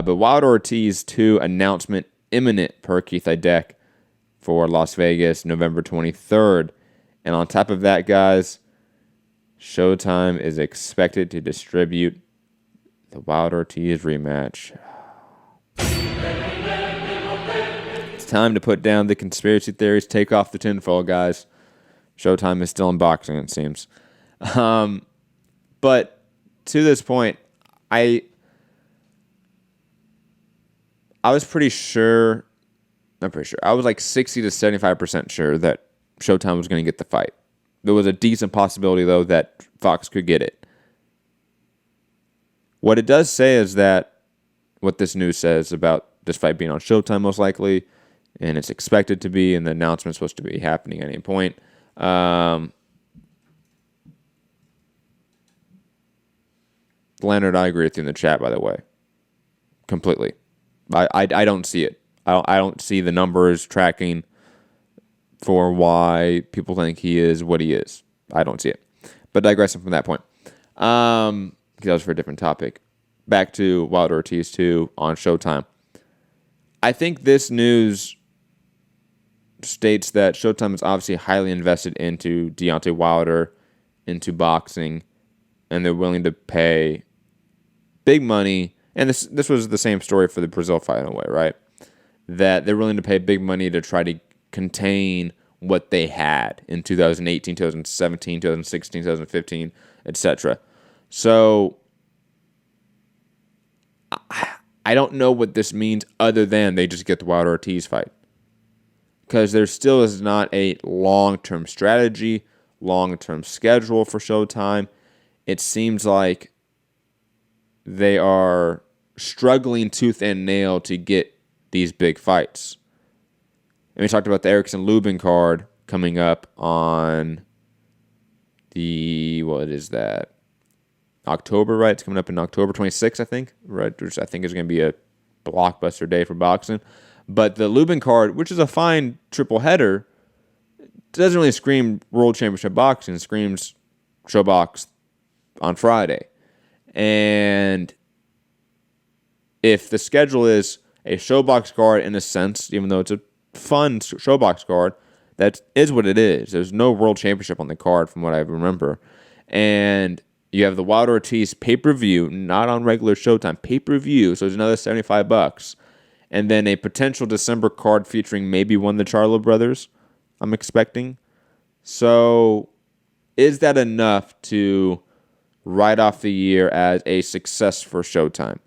But Wilder Ortiz 2 announcement imminent per Keith Deck for Las Vegas, November 23rd. And on top of that, guys, Showtime is expected to distribute the Wilder Ortiz rematch. It's time to put down the conspiracy theories, take off the tinfoil, guys. Showtime is still in boxing, it seems. But to this point, I was pretty sure, not pretty sure, I was like 60 to 75% sure that Showtime was going to get the fight. There was a decent possibility, though, that Fox could get it. What it does say is that what this news says about this fight being on Showtime most likely, and it's expected to be, and the announcement's supposed to be happening at any point. Leonard, I agree with you in the chat, by the way. Completely. I don't see it. I don't see the numbers tracking for why people think he is what he is. I don't see it. But digressing from that point. Because that was for a different topic. Back to Wilder Ortiz 2 on Showtime. I think this news states that Showtime is obviously highly invested into Deontay Wilder, into boxing, and they're willing to pay big money. And this was the same story for the Brazil fight in a way, right? That they're willing to pay big money to try to contain what they had in 2018, 2017, 2016, 2015, etc. So I don't know what this means other than they just get the Wilder Ortiz fight. Because there still is not a long-term strategy, long-term schedule for Showtime. It seems like they are struggling tooth and nail to get these big fights. And we talked about the Erickson Lubin card coming up on what is that? October, right? It's coming up in October 26th, I think, right? Which I think is going to be a blockbuster day for boxing. But the Lubin card, which is a fine triple header, doesn't really scream World Championship boxing. It screams Showbox on Friday. And if the schedule is a Showbox card in a sense, even though it's a fun Showbox card, that is what it is. There's no World Championship on the card from what I remember. And you have the Wilder Ortiz pay-per-view, not on regular Showtime, pay-per-view, so it's another $75. And then a potential December card featuring maybe one of the Charlo brothers, I'm expecting. So is that enough to write off the year as a success for Showtime?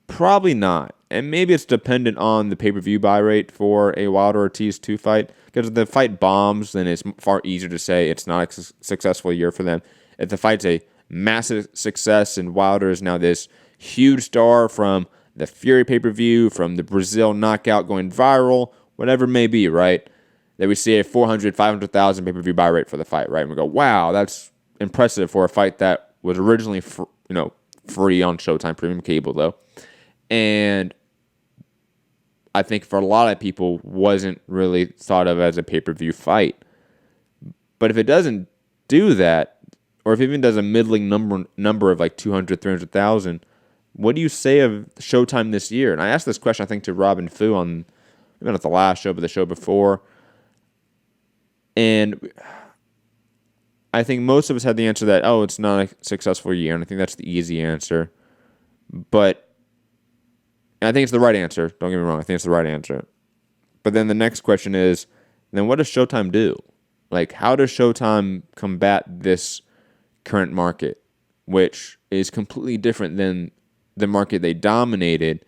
Probably not. And maybe it's dependent on the pay-per-view buy rate for a Wilder Ortiz 2 fight. Because if the fight bombs, then it's far easier to say it's not a successful year for them. If the fight's a massive success and Wilder is now this huge star from the Fury pay-per-view, from the Brazil knockout going viral, whatever it may be, right? That we see a 400, 500,000 pay-per-view buy rate for the fight, right? And we go, wow, that's impressive for a fight that was originally free on Showtime Premium Cable, though. And I think for a lot of people, wasn't really thought of as a pay-per-view fight. But if it doesn't do that, or if it even does a middling number of like 200, 300,000, what do you say of Showtime this year? And I asked this question, I think, to Robin Fu on, maybe not the last show, but the show before. And I think most of us had the answer that, it's not a successful year. And I think that's the easy answer. But I think it's the right answer. Don't get me wrong. I think it's the right answer. But then the next question is, then what does Showtime do? Like, how does Showtime combat this current market, which is completely different than the market they dominated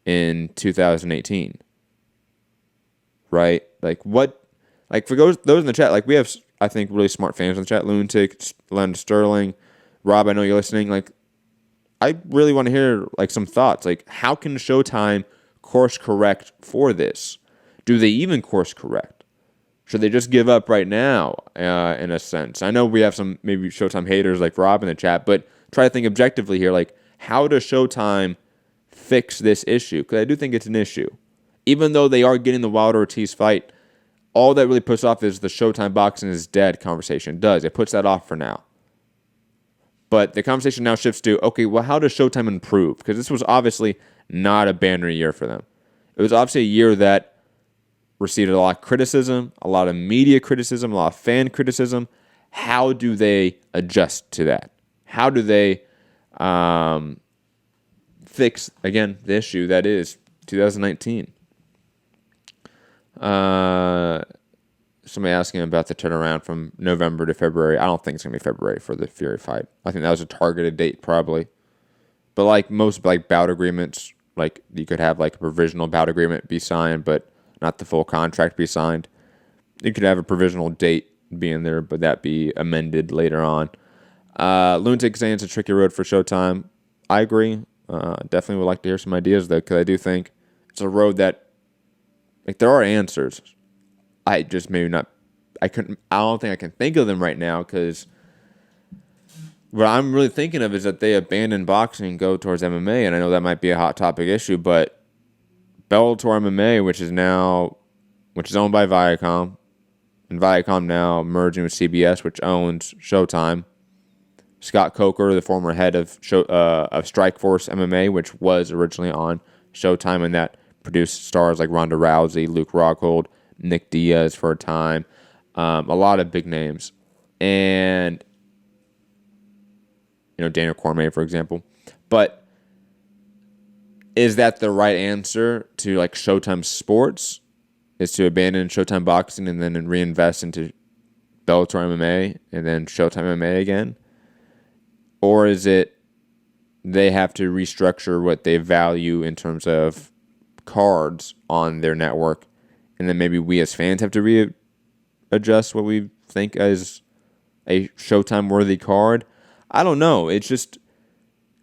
in 2018? Right? Like, what? Like, for those in the chat, like, we have, I think, really smart fans in the chat. Lunatic, Len Sterling, Rob, I know you're listening. Like, I really want to hear, like, some thoughts. Like, how can Showtime course correct for this? Do they even course correct? Should they just give up right now, in a sense? I know we have some maybe Showtime haters like Rob in the chat, but try to think objectively here. Like, how does Showtime fix this issue? Because I do think it's an issue. Even though they are getting the Wilder Ortiz fight, all that really puts off is the Showtime boxing is dead conversation. It does. It puts that off for now. But the conversation now shifts to, okay, well, how does Showtime improve? Because this was obviously not a banner year for them. It was obviously a year that received a lot of criticism, a lot of media criticism, a lot of fan criticism. How do they adjust to that? How do they fix, again, the issue that is 2019? Somebody asking about the turnaround from November to February. I don't think it's going to be February for the Fury fight. I think that was a targeted date probably. But like most like bout agreements, like you could have like a provisional bout agreement be signed, but not the full contract be signed. You could have a provisional date be in there, but that be amended later on. Lunatic saying it's a tricky road for Showtime. I agree. Definitely would like to hear some ideas though, because I do think it's a road that, like, there are answers. I just maybe not. I don't think I can think of them right now, because what I'm really thinking of is that they abandon boxing and go towards MMA, and I know that might be a hot topic issue, but Bellator MMA, which is owned by Viacom, and Viacom now merging with CBS, which owns Showtime. Scott Coker, the former head of Strikeforce MMA, which was originally on Showtime, and that produced stars like Ronda Rousey, Luke Rockhold, Nick Diaz for a time, a lot of big names, and Daniel Cormier, for example. But is that the right answer to like Showtime Sports? Is to abandon Showtime Boxing and then reinvest into Bellator MMA and then Showtime MMA again? Or is it they have to restructure what they value in terms of cards on their network, and then maybe we as fans have to readjust what we think as a Showtime-worthy card? I don't know. It's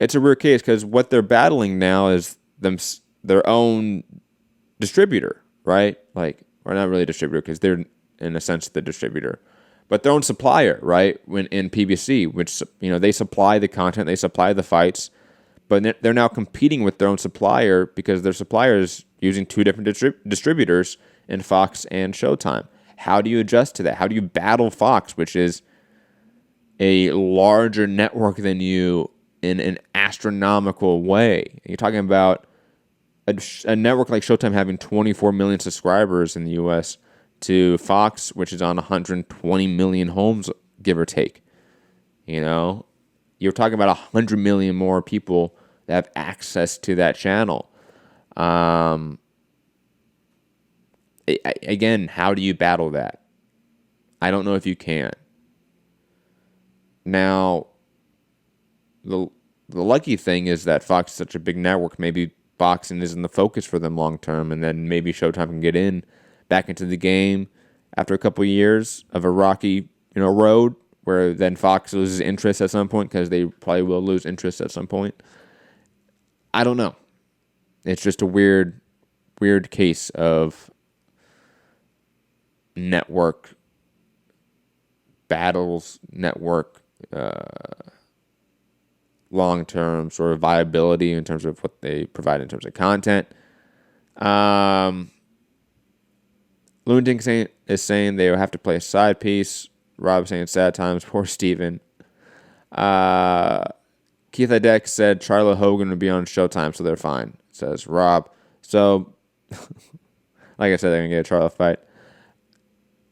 a weird case, because what they're battling now is their own distributor, right? Like, or not really distributor, because they're in a sense the distributor, but their own supplier, right? When in PBC, which they supply the content, they supply the fights, but they're now competing with their own supplier because their supplier is using two different distributors in Fox and Showtime. How do you adjust to that? How do you battle Fox, which is a larger network than you in an astronomical way? You're talking about a network like Showtime having 24 million subscribers in the U.S. to Fox, which is on 120 million homes, give or take. You're talking about 100 million more people that have access to that channel. Again, how do you battle that? I don't know if you can. Now, the lucky thing is that Fox is such a big network. Maybe boxing isn't the focus for them long term, and then maybe Showtime can get back into the game after a couple of years of a rocky road, where then Fox loses interest at some point, because they probably will lose interest at some point. I don't know. It's just a weird case of network battles, network long-term sort of viability in terms of what they provide in terms of content. Lunatic is saying they will have to play a side piece. Rob saying sad times, poor Steven. Keith Ideck said Charlotte Hogan would be on Showtime, so they're fine, says Rob. So, like I said, they're going to get a Charlotte fight.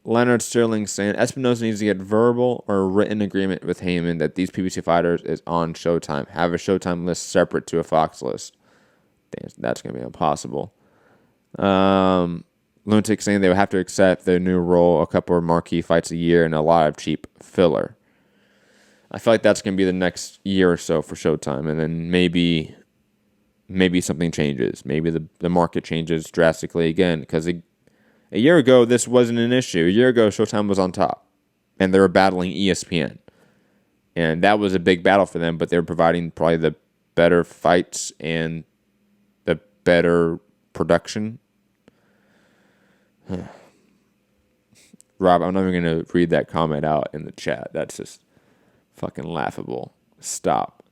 Leonard Sterling saying Espinosa needs to get verbal or written agreement with Heyman that these PBC fighters is on Showtime. Have a Showtime list separate to a Fox list. Damn, that's going to be impossible. Lunatic saying they would have to accept their new role, a couple of marquee fights a year, and a lot of cheap filler. I feel like that's going to be the next year or so for Showtime, and then maybe something changes. Maybe the market changes drastically again, because a year ago, this wasn't an issue. A year ago, Showtime was on top, and they were battling ESPN. And that was a big battle for them, but they were providing probably the better fights and the better production. Rob, I'm not even going to read that comment out in the chat. That's just fucking laughable. Stop.